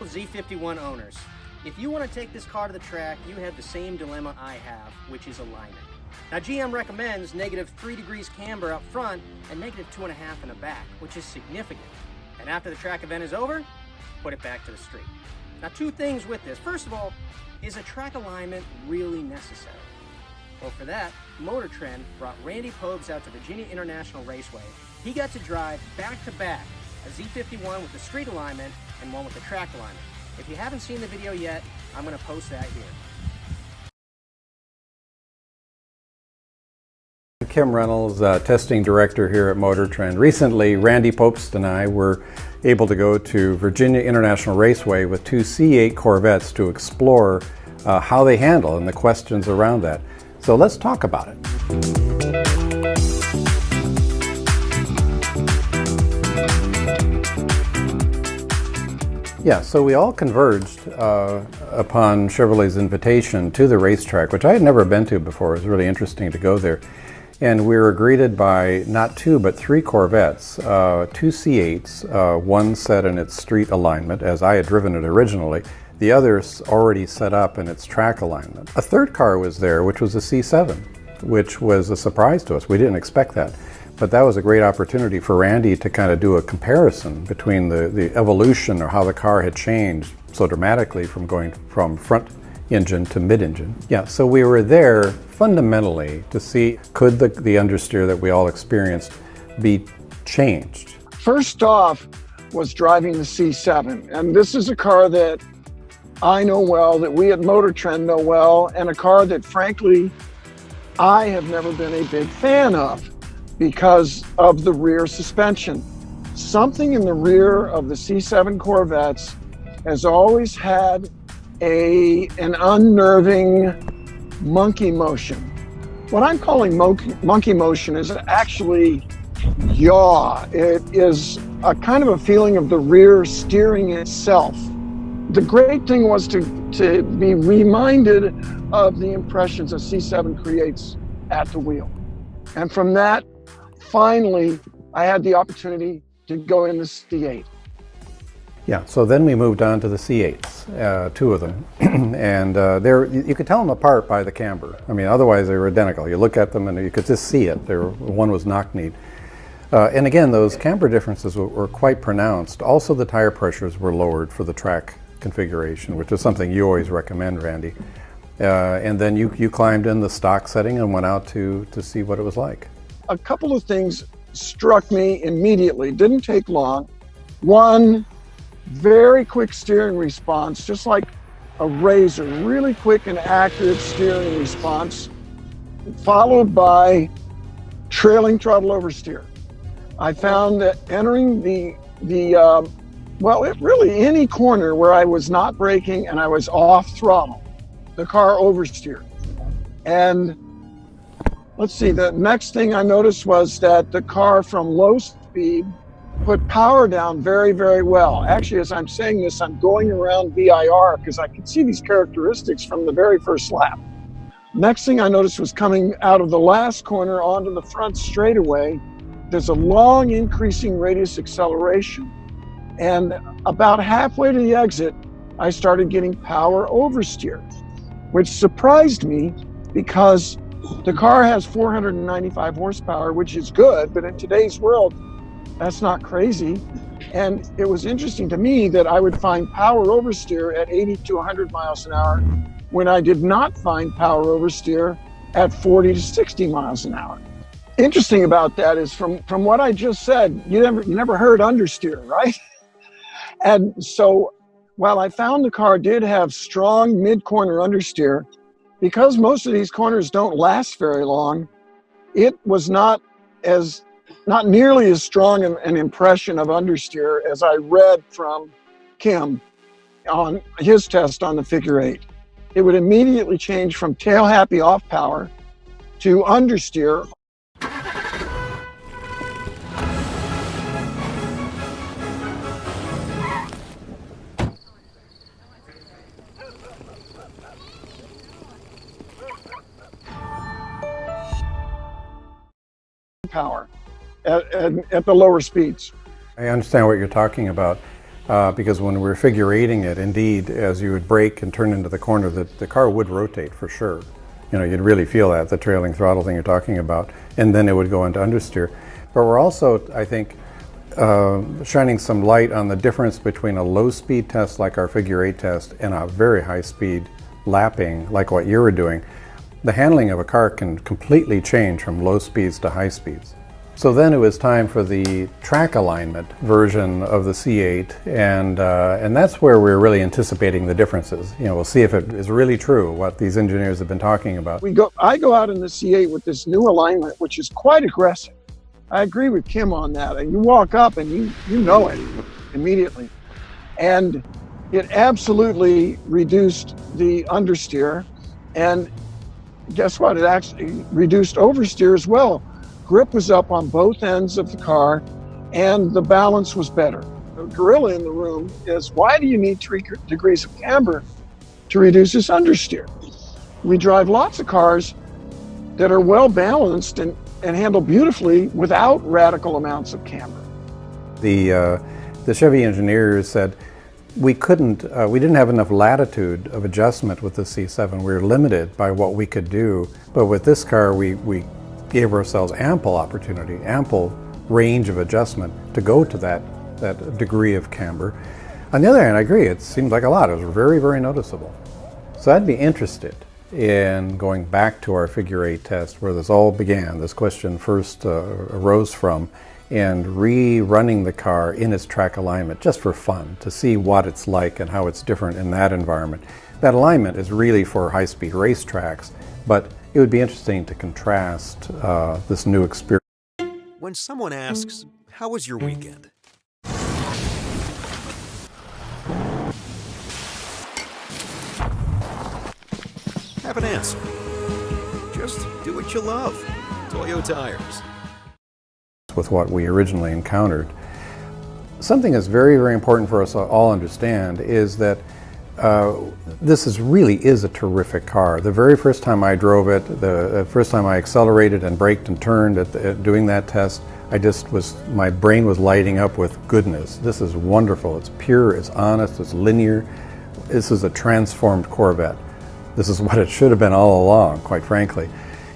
local Z51 owners. If you want to take this car to the track, you have the same dilemma I have, which is alignment. Now GM recommends -3 degrees camber up front and -2.5 in the back, which is significant. And after the track event is over, put it back to the street. Now 2 things with this. First of all, is a track alignment really necessary? Well, for that, Motortrend brought Randy Pobst out to Virginia International Raceway. He got to drive back-to-back a Z51 with the street alignment and one with the track alignment. If you haven't seen the video yet, I'm going to post that here. Kim Reynolds, testing director here at Motortrend. Recently, Randy Pobst and I were able to go to Virginia International Raceway with 2 C8 Corvettes to explore how they handle and the questions around that. So let's talk about it. Yeah, so we all converged upon Chevrolet's invitation to the racetrack, which I had never been to before. It was really interesting to go there. And we were greeted by not 2, but 3 Corvettes, 2 C8s, one set in its street alignment, as I had driven it originally, the others already set up in its track alignment. A 3rd car was there, which was a C7, which was a surprise to us. We didn't expect that. But that was a great opportunity for Randy to kind of do a comparison between the evolution or how the car had changed so dramatically from going from front engine to mid-engine. Yeah, so we were there fundamentally to see could the understeer that we all experienced be changed. First off was driving the C7, and this is a car that I know well, that we at Motortrend know well, and a car that frankly I have never been a big fan of because of the rear suspension. Something in the rear of the C7 Corvettes has always had an unnerving monkey motion. What I'm calling monkey motion is actually yaw. It is a kind of a feeling of the rear steering itself. The great thing was to be reminded of the impressions a C7 creates at the wheel. And from that, finally, I had the opportunity to go in the C8. Yeah, so then we moved on to the C8s, 2 of them, and you could tell them apart by the camber. I mean, otherwise they were identical. You look at them and you could just see it. One was knock-kneed. And again, those camber differences were quite pronounced. Also, the tire pressures were lowered for the track configuration, which is something you always recommend, Randy. And then you climbed in the stock setting and went out to see what it was like. A couple of things struck me immediately. Didn't take long. One, very quick steering response, just like a razor, really quick and accurate steering response, followed by trailing throttle oversteer. I found that entering really any corner where I was not braking and I was off throttle, the car oversteered. And let's see, the next thing I noticed was that the car from low speed put power down very, very well. Actually, as I'm saying this, I'm going around VIR because I could see these characteristics from the very first lap. Next thing I noticed was coming out of the last corner onto the front straightaway, there's a long increasing radius acceleration. And about halfway to the exit, I started getting power oversteer, which surprised me because the car has 495 horsepower, which is good, but in today's world, that's not crazy. And it was interesting to me that I would find power oversteer at 80 to 100 miles an hour when I did not find power oversteer at 40 to 60 miles an hour. Interesting about that is from what I just said, you never heard understeer, right? And so while I found the car did have strong mid-corner understeer, because most of these corners don't last very long, it was not nearly as strong an impression of understeer as I read from Kim on his test on the figure 8. It would immediately change from tail happy off power to understeer. Power at the lower speeds. I understand what you're talking about. because when we were figure eighting it, indeed, as you would brake and turn into the corner, the car would rotate for sure. You know, you'd really feel that, the trailing throttle thing you're talking about, and then it would go into understeer. But we're also, I think, shining some light on the difference between a low-speed test like our figure eight test and a very high-speed lapping like what you were doing. The handling of a car can completely change from low speeds to high speeds. So then it was time for the track alignment version of the C8, and that's where we're really anticipating the differences. You know, we'll see if it is really true what these engineers have been talking about. I go out in the C8 with this new alignment, which is quite aggressive. I agree with Kim on that. And you walk up and you know it immediately. And it absolutely reduced the understeer. And guess what? It actually reduced oversteer as well. Grip was up on both ends of the car and the balance was better. The gorilla in the room is, why do you need 3 degrees of camber to reduce this understeer? We drive lots of cars that are well balanced and handle beautifully without radical amounts of camber. The Chevy engineers said we didn't have enough latitude of adjustment with the C7. We were limited by what we could do, but with this car we gave ourselves ample opportunity, ample range of adjustment to go to that degree of camber. On the other hand, I agree, it seemed like a lot. It was very, very noticeable. So I'd be interested in going back to our figure eight test where this all began, this question first arose from, and rerunning the car in its track alignment just for fun, to see what it's like and how it's different in that environment. That alignment is really for high-speed racetracks, but it would be interesting to contrast this new experience. When someone asks, "How was your weekend?" Have an answer. Just do what you love. Toyo Tires. With what we originally encountered. Something that's very, very important for us to all understand is that this really is a terrific car. The very first time I drove it, the first time I accelerated and braked and turned at doing that test, my brain was lighting up with goodness. This is wonderful. It's pure, it's honest, it's linear. This is a transformed Corvette. This is what it should have been all along, quite frankly.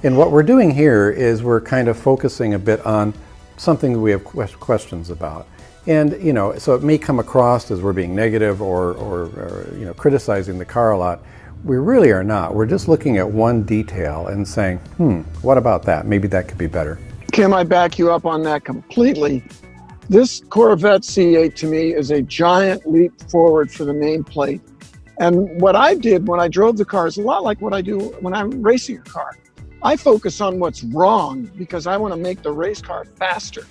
And what we're doing here is we're kind of focusing a bit on something that we have questions about. And, you know, so it may come across as we're being negative or you know, criticizing the car a lot. We really are not. We're just looking at one detail and saying, what about that? Maybe that could be better. Kim, I back you up on that completely. This Corvette C8 to me is a giant leap forward for the nameplate. And what I did when I drove the car is a lot like what I do when I'm racing a car. I focus on what's wrong because I want to make the race car faster.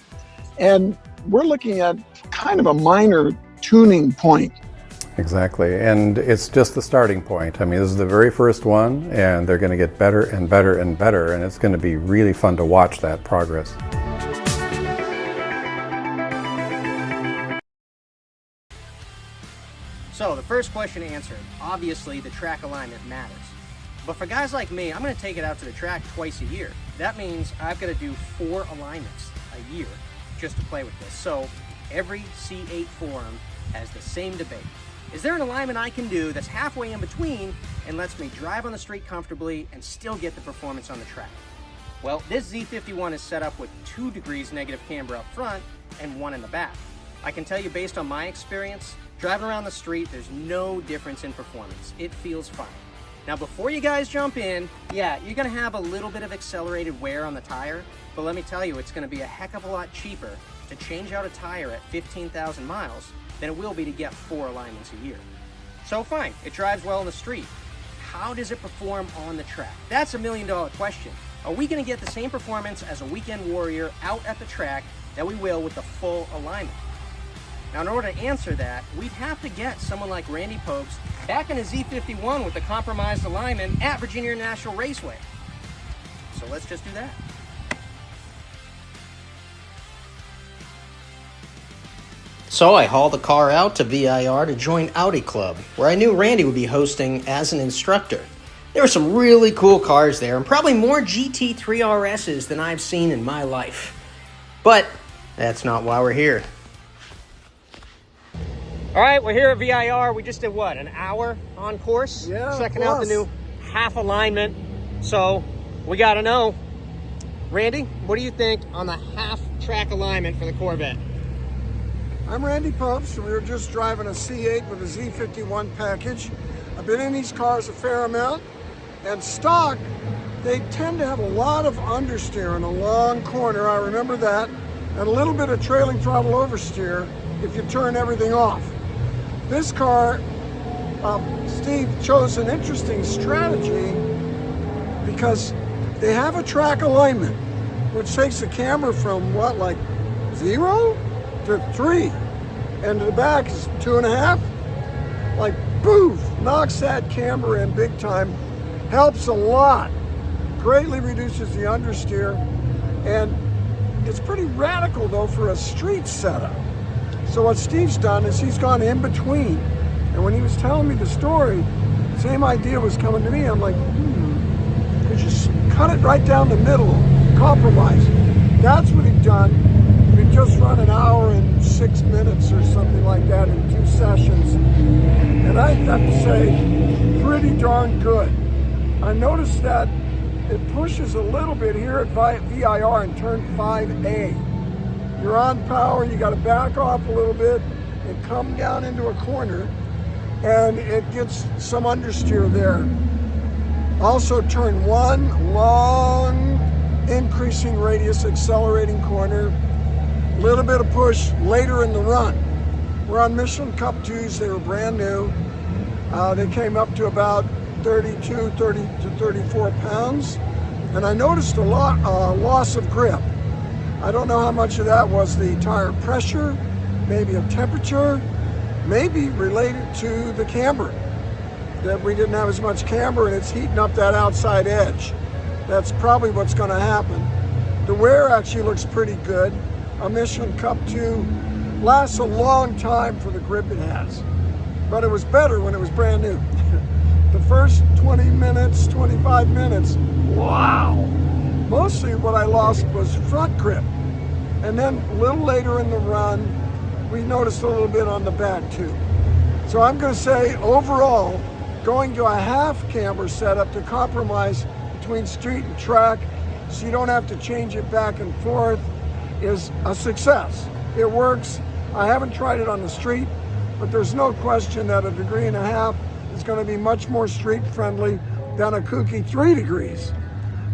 And we're looking at kind of a minor tuning point. Exactly, and it's just the starting point. I mean, this is the very first one, and they're going to get better and better and better, and it's going to be really fun to watch that progress. So the first question answered. Obviously, the track alignment matters. But for guys like me, I'm going to take it out to the track twice a year. That means I've got to do 4 alignments a year just to play with this. So every C8 forum has the same debate. Is there an alignment I can do that's halfway in between and lets me drive on the street comfortably and still get the performance on the track? Well, this Z51 is set up with 2 degrees negative camber up front and 1 in the back. I can tell you based on my experience, driving around the street, there's no difference in performance. It feels fine. Now before you guys jump in, yeah, you're gonna have a little bit of accelerated wear on the tire, but let me tell you, it's gonna be a heck of a lot cheaper to change out a tire at 15,000 miles than it will be to get 4 alignments a year. So fine, it drives well in the street. How does it perform on the track? That's a $1 million question. Are we gonna get the same performance as a weekend warrior out at the track that we will with the full alignment? Now, in order to answer that, we'd have to get someone like Randy Pobst back in a Z51 with a compromised alignment at Virginia International Raceway. So let's just do that. So I hauled the car out to VIR to join Audi Club, where I knew Randy would be hosting as an instructor. There were some really cool cars there, and probably more GT3 RSs than I've seen in my life. But that's not why we're here. All right, we're here at VIR. We just did what, an hour on course? Yeah, checking out the plus. new half alignment. So we got to know, Randy, what do you think on the half track alignment for the Corvette? I'm Randy Pobst, and we were just driving a C8 with a Z51 package. I've been in these cars a fair amount, and stock, they tend to have a lot of understeer in a long corner, I remember that, and a little bit of trailing throttle oversteer if you turn everything off. This car, Steve chose an interesting strategy because they have a track alignment, which takes the camber from what, like 0 to 3, and to the back is 2.5. Like, boof, knocks that camber in big time, helps a lot, greatly reduces the understeer, and it's pretty radical though for a street setup. So what Steve's done is he's gone in between, and when he was telling me the story, same idea was coming to me. I'm like, could you just cut it right down the middle, compromise? That's what he'd done. We'd just run an hour and 6 minutes or something like that in 2 sessions. And I have to say, pretty darn good. I noticed that it pushes a little bit here at VIR in turn 5A. You're on power, you got to back off a little bit and come down into a corner, and it gets some understeer there. Also turn 1, long increasing radius accelerating corner, little bit of push later in the run. We're on Michelin Cup 2s, they were brand new. They came up to about 30 to 34 pounds, and I noticed a loss of grip. I don't know how much of that was the tire pressure, maybe a temperature, maybe related to the camber, that we didn't have as much camber and it's heating up that outside edge. That's probably what's going to happen. The wear actually looks pretty good. A Michelin Cup 2 lasts a long time for the grip it has, but it was better when it was brand new. The first 20 minutes, 25 minutes, wow! Mostly what I lost was front grip. And then a little later in the run, we noticed a little bit on the back too. So I'm going to say overall, going to a half camber setup to compromise between street and track so you don't have to change it back and forth is a success. It works. I haven't tried it on the street, but there's no question that 1.5 degrees is going to be much more street friendly than a kooky 3 degrees.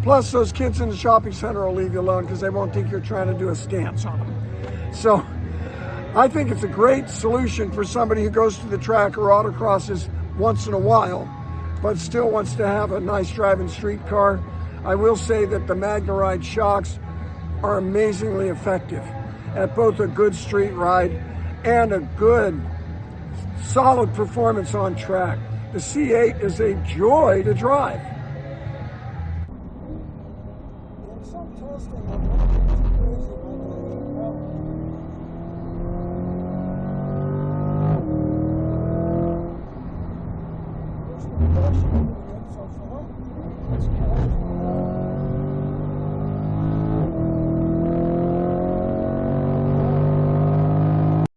Plus, those kids in the shopping center will leave you alone because they won't think you're trying to do a stance on them. So I think it's a great solution for somebody who goes to the track or autocrosses once in a while, but still wants to have a nice driving street car. I will say that the MagneRide shocks are amazingly effective at both a good street ride and a good, solid performance on track. The C8 is a joy to drive. So far, it's